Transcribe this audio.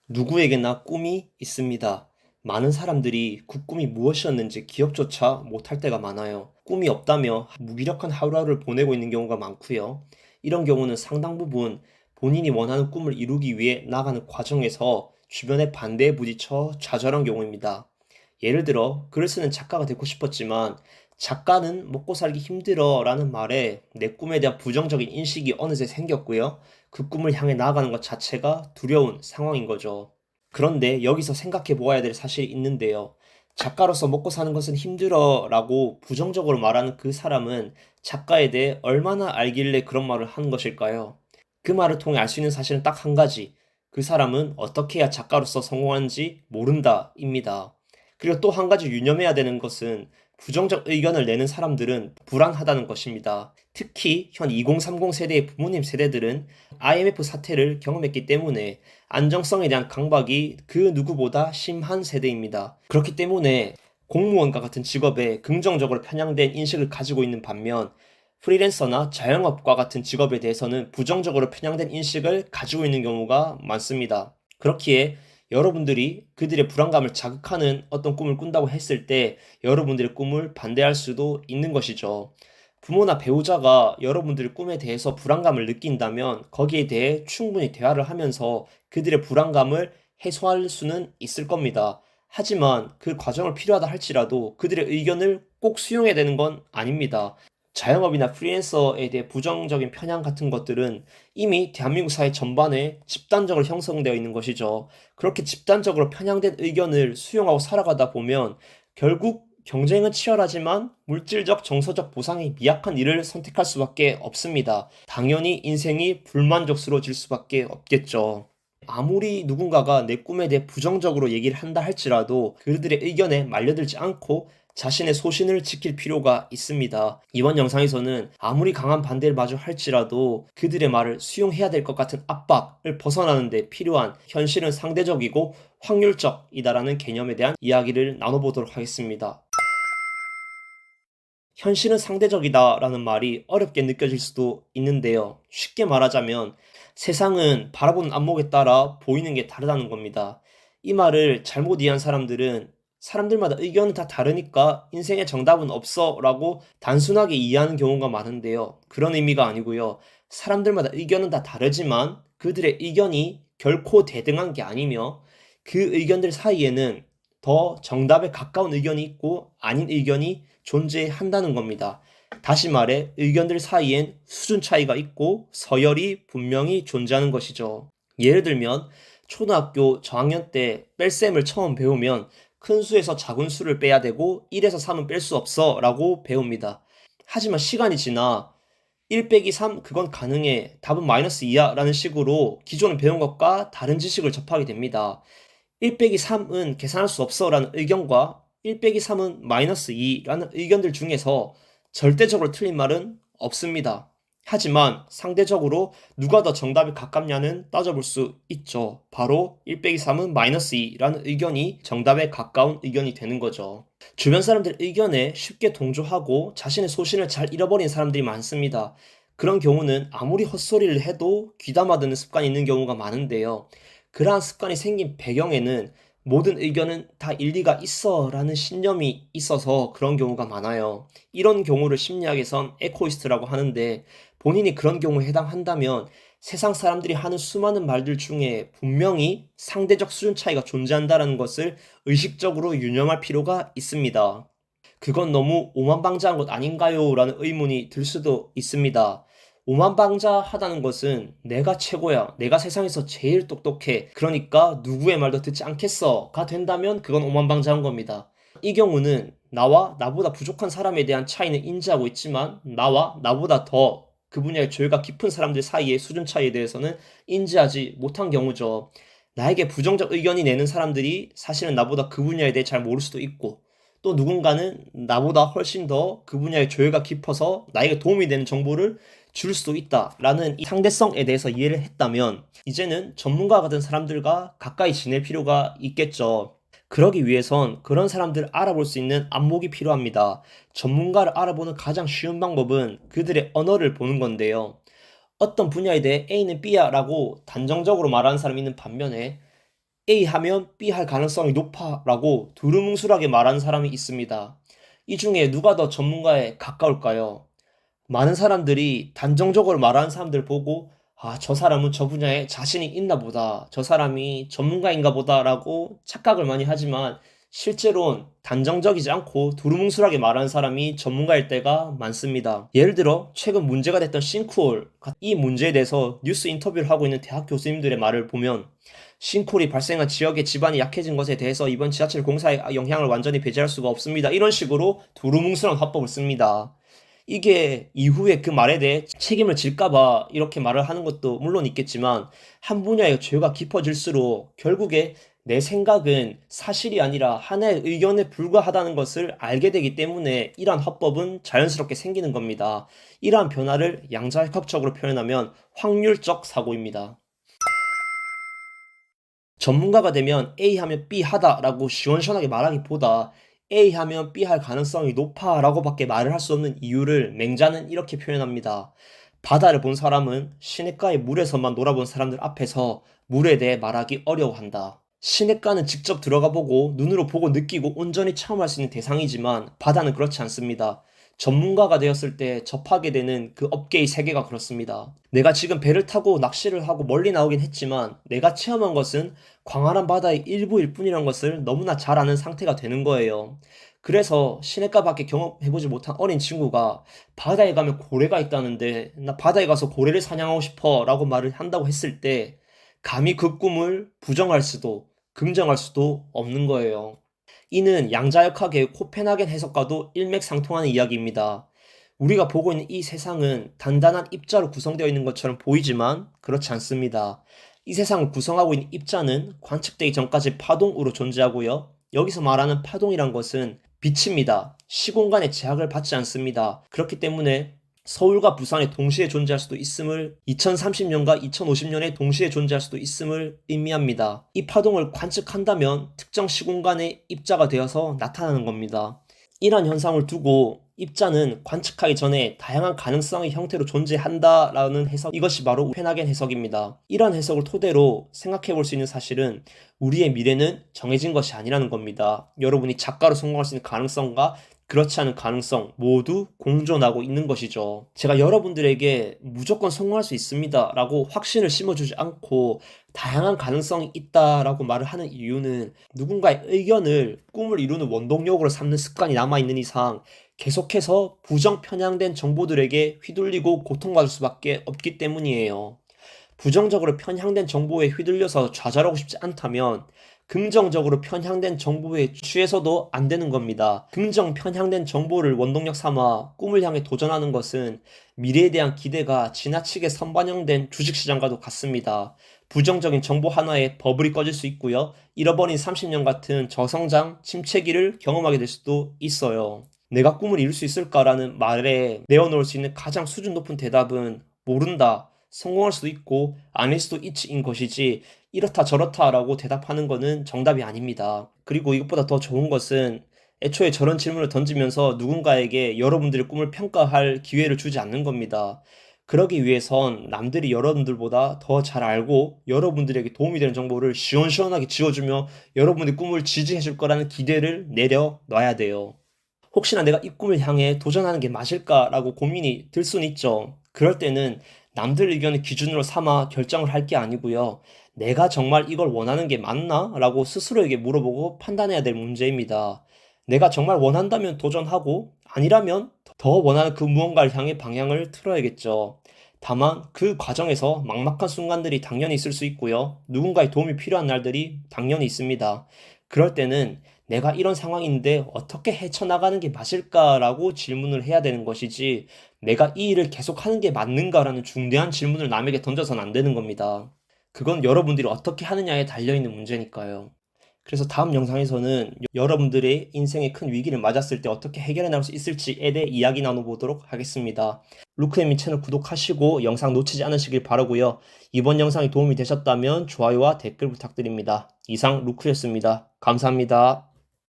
누구에게나 꿈이 있습니다. 많은 사람들이 그 꿈이 무엇이었는지 기억조차 못할 때가 많아요. 꿈이 없다며 무기력한 하루하루를 보내고 있는 경우가 많고요. 이런 경우는 상당 부분 본인이 원하는 꿈을 이루기 위해 나가는 과정에서 주변의 반대에 부딪혀 좌절한 경우입니다. 예를 들어 글을 쓰는 작가가 되고 싶었지만 작가는 먹고 살기 힘들어 라는 말에 내 꿈에 대한 부정적인 인식이 어느새 생겼고요. 그 꿈을 향해 나아가는 것 자체가 두려운 상황인 거죠. 그런데 여기서 생각해 보아야 될 사실이 있는데요. 작가로서 먹고 사는 것은 힘들어 라고 부정적으로 말하는 그 사람은 작가에 대해 얼마나 알길래 그런 말을 하는 것일까요? 그 말을 통해 알 수 있는 사실은 딱 한 가지. 그 사람은 어떻게 해야 작가로서 성공하는지 모른다 입니다. 그리고 또 한 가지 유념해야 되는 것은 부정적 의견을 내는 사람들은 불안하다는 것입니다. 특히 현 2030 세대의 부모님 세대들은 IMF 사태를 경험했기 때문에 안정성에 대한 강박이 그 누구보다 심한 세대입니다. 그렇기 때문에 공무원과 같은 직업에 긍정적으로 편향된 인식을 가지고 있는 반면 프리랜서나 자영업과 같은 직업에 대해서는 부정적으로 편향된 인식을 가지고 있는 경우가 많습니다. 그렇기에 여러분들이 그들의 불안감을 자극하는 어떤 꿈을 꾼다고 했을 때 여러분들의 꿈을 반대할 수도 있는 것이죠. 부모나 배우자가 여러분들의 꿈에 대해서 불안감을 느낀다면 거기에 대해 충분히 대화를 하면서 그들의 불안감을 해소할 수는 있을 겁니다. 하지만 그 과정을 필요하다 할지라도 그들의 의견을 꼭 수용해야 되는 건 아닙니다. 자영업이나 프리랜서에 대해 부정적인 편향 같은 것들은 이미 대한민국 사회 전반에 집단적으로 형성되어 있는 것이죠. 그렇게 집단적으로 편향된 의견을 수용하고 살아가다 보면 결국 경쟁은 치열하지만 물질적, 정서적 보상이 미약한 일을 선택할 수밖에 없습니다. 당연히 인생이 불만족스러워질 수밖에 없겠죠. 아무리 누군가가 내 꿈에 대해 부정적으로 얘기를 한다 할지라도 그들의 의견에 말려들지 않고 자신의 소신을 지킬 필요가 있습니다. 이번 영상에서는 아무리 강한 반대를 마주 할지라도 그들의 말을 수용해야 될 것 같은 압박을 벗어나는 데 필요한 현실은 상대적이고 확률적이다라는 개념에 대한 이야기를 나눠보도록 하겠습니다. 현실은 상대적이다라는 말이 어렵게 느껴질 수도 있는데요. 쉽게 말하자면 세상은 바라보는 안목에 따라 보이는 게 다르다는 겁니다. 이 말을 잘못 이해한 사람들은 사람들마다 의견은 다 다르니까 인생에 정답은 없어 라고 단순하게 이해하는 경우가 많은데요. 그런 의미가 아니고요. 사람들마다 의견은 다 다르지만 그들의 의견이 결코 대등한 게 아니며 그 의견들 사이에는 더 정답에 가까운 의견이 있고 아닌 의견이 존재한다는 겁니다. 다시 말해 의견들 사이엔 수준 차이가 있고 서열이 분명히 존재하는 것이죠. 예를 들면 초등학교 저학년 때 뺄셈을 처음 배우면 큰 수에서 작은 수를 빼야 되고 1에서 3은 뺄 수 없어 라고 배웁니다. 하지만 시간이 지나 1 빼기 3 그건 가능해 답은 마이너스 2야 라는 식으로 기존에 배운 것과 다른 지식을 접하게 됩니다. 1 빼기 3은 계산할 수 없어 라는 의견과 1 빼기 3은 마이너스 2라는 의견들 중에서 절대적으로 틀린 말은 없습니다. 하지만 상대적으로 누가 더 정답에 가깝냐는 따져볼 수 있죠. 바로 1 빼기 3은 마이너스 2라는 의견이 정답에 가까운 의견이 되는 거죠. 주변 사람들 의견에 쉽게 동조하고 자신의 소신을 잘 잃어버린 사람들이 많습니다. 그런 경우는 아무리 헛소리를 해도 귀담아 듣는 습관이 있는 경우가 많은데요. 그러한 습관이 생긴 배경에는 모든 의견은 다 일리가 있어 라는 신념이 있어서 그런 경우가 많아요. 이런 경우를 심리학에선 에코이스트라고 하는데 본인이 그런 경우에 해당한다면 세상 사람들이 하는 수많은 말들 중에 분명히 상대적 수준 차이가 존재한다는 것을 의식적으로 유념할 필요가 있습니다. 그건 너무 오만방자한 것 아닌가요? 라는 의문이 들 수도 있습니다. 오만방자하다는 것은 내가 최고야. 내가 세상에서 제일 똑똑해. 그러니까 누구의 말도 듣지 않겠어.가 된다면 그건 오만방자한 겁니다. 이 경우는 나와 나보다 부족한 사람에 대한 차이는 인지하고 있지만 나와 나보다 더 그 분야의 조예가 깊은 사람들 사이의 수준 차이에 대해서는 인지하지 못한 경우죠. 나에게 부정적 의견이 내는 사람들이 사실은 나보다 그 분야에 대해 잘 모를 수도 있고 또 누군가는 나보다 훨씬 더 그 분야의 조예가 깊어서 나에게 도움이 되는 정보를 줄 수도 있다라는 이 상대성에 대해서 이해를 했다면 이제는 전문가 같은 사람들과 가까이 지낼 필요가 있겠죠. 그러기 위해선 그런 사람들을 알아볼 수 있는 안목이 필요합니다. 전문가를 알아보는 가장 쉬운 방법은 그들의 언어를 보는 건데요. 어떤 분야에 대해 A는 B야 라고 단정적으로 말하는 사람이 있는 반면에 A 하면 B 할 가능성이 높아 라고 두루뭉술하게 말하는 사람이 있습니다. 이 중에 누가 더 전문가에 가까울까요? 많은 사람들이 단정적으로 말하는 사람들 보고 아, 저 사람은 저 분야에 자신이 있나 보다. 저 사람이 전문가인가 보다라고 착각을 많이 하지만 실제로는 단정적이지 않고 두루뭉술하게 말하는 사람이 전문가일 때가 많습니다. 예를 들어 최근 문제가 됐던 싱크홀, 이 문제에 대해서 뉴스 인터뷰를 하고 있는 대학 교수님들의 말을 보면 싱크홀이 발생한 지역의 지반이 약해진 것에 대해서 이번 지하철 공사의 영향을 완전히 배제할 수가 없습니다. 이런 식으로 두루뭉술한 화법을 씁니다. 이게 이후에 그 말에 대해 책임을 질까봐 이렇게 말을 하는 것도 물론 있겠지만 한 분야의 죄가 깊어질수록 결국에 내 생각은 사실이 아니라 하나의 의견에 불과하다는 것을 알게 되기 때문에 이러한 화법은 자연스럽게 생기는 겁니다. 이러한 변화를 양자역학적으로 표현하면 확률적 사고입니다. 전문가가 되면 A 하면 B 하다라고 시원시원하게 말하기보다 A 하면 B 할 가능성이 높아 라고 밖에 말을 할 수 없는 이유를 맹자는 이렇게 표현합니다. 바다를 본 사람은 시냇가의 물에서만 놀아본 사람들 앞에서 물에 대해 말하기 어려워한다. 시냇가는 직접 들어가 보고 눈으로 보고 느끼고 온전히 체험할 수 있는 대상이지만 바다는 그렇지 않습니다. 전문가가 되었을 때 접하게 되는 그 업계의 세계가 그렇습니다. 내가 지금 배를 타고 낚시를 하고 멀리 나오긴 했지만 내가 체험한 것은 광활한 바다의 일부일 뿐이란 것을 너무나 잘 아는 상태가 되는 거예요. 그래서 시냇가밖에 경험해보지 못한 어린 친구가 바다에 가면 고래가 있다는데 나 바다에 가서 고래를 사냥하고 싶어 라고 말을 한다고 했을 때 감히 그 꿈을 부정할 수도 긍정할 수도 없는 거예요. 이는 양자역학의 코펜하겐 해석과도 일맥상통하는 이야기입니다. 우리가 보고 있는 이 세상은 단단한 입자로 구성되어 있는 것처럼 보이지만 그렇지 않습니다. 이 세상을 구성하고 있는 입자는 관측되기 전까지 파동으로 존재하고요. 여기서 말하는 파동이란 것은 빛입니다. 시공간의 제약을 받지 않습니다. 그렇기 때문에 서울과 부산에 동시에 존재할 수도 있음을 2030년과 2050년에 동시에 존재할 수도 있음을 의미합니다. 이 파동을 관측한다면 특정 시공간의 입자가 되어서 나타나는 겁니다. 이러한 현상을 두고 입자는 관측하기 전에 다양한 가능성의 형태로 존재한다라는 해석, 이것이 바로 코펜하겐 해석입니다. 이러한 해석을 토대로 생각해 볼 수 있는 사실은 우리의 미래는 정해진 것이 아니라는 겁니다. 여러분이 작가로 성공할 수 있는 가능성과 그렇지 않은 가능성 모두 공존하고 있는 것이죠. 제가 여러분들에게 무조건 성공할 수 있습니다 라고 확신을 심어주지 않고 다양한 가능성이 있다라고 말을 하는 이유는 누군가의 의견을 꿈을 이루는 원동력으로 삼는 습관이 남아있는 이상 계속해서 부정 편향된 정보들에게 휘둘리고 고통받을 수밖에 없기 때문이에요. 부정적으로 편향된 정보에 휘둘려서 좌절하고 싶지 않다면 긍정적으로 편향된 정보에 취해서도 안 되는 겁니다. 긍정 편향된 정보를 원동력 삼아 꿈을 향해 도전하는 것은 미래에 대한 기대가 지나치게 선반영된 주식시장과도 같습니다. 부정적인 정보 하나에 버블이 꺼질 수 있고요. 잃어버린 30년 같은 저성장, 침체기를 경험하게 될 수도 있어요. 내가 꿈을 이룰 수 있을까라는 말에 내어놓을 수 있는 가장 수준 높은 대답은 모른다. 성공할 수도 있고 아닐 수도 있지인 것이지 이렇다 저렇다라고 대답하는 것은 정답이 아닙니다. 그리고 이것보다 더 좋은 것은 애초에 저런 질문을 던지면서 누군가에게 여러분들의 꿈을 평가할 기회를 주지 않는 겁니다. 그러기 위해선 남들이 여러분들보다 더 잘 알고 여러분들에게 도움이 되는 정보를 시원시원하게 지어주며 여러분의 꿈을 지지해 줄 거라는 기대를 내려놔야 돼요. 혹시나 내가 이 꿈을 향해 도전하는 게 맞을까라고 고민이 들 수는 있죠. 그럴 때는 남들 의견을 기준으로 삼아 결정을 할 게 아니고요. 내가 정말 이걸 원하는 게 맞나? 라고 스스로에게 물어보고 판단해야 될 문제입니다. 내가 정말 원한다면 도전하고 아니라면 더 원하는 그 무언가를 향해 방향을 틀어야겠죠. 다만 그 과정에서 막막한 순간들이 당연히 있을 수 있고요. 누군가의 도움이 필요한 날들이 당연히 있습니다. 그럴 때는 내가 이런 상황인데 어떻게 헤쳐나가는 게 맞을까라고 질문을 해야 되는 것이지 내가 이 일을 계속하는 게 맞는가라는 중대한 질문을 남에게 던져서는 안 되는 겁니다. 그건 여러분들이 어떻게 하느냐에 달려있는 문제니까요. 그래서 다음 영상에서는 여러분들의 인생의 큰 위기를 맞았을 때 어떻게 해결해 나갈 수 있을지에 대해 이야기 나눠보도록 하겠습니다. 루크엠미 채널 구독하시고 영상 놓치지 않으시길 바라고요. 이번 영상이 도움이 되셨다면 좋아요와 댓글 부탁드립니다. 이상 루크였습니다. 감사합니다.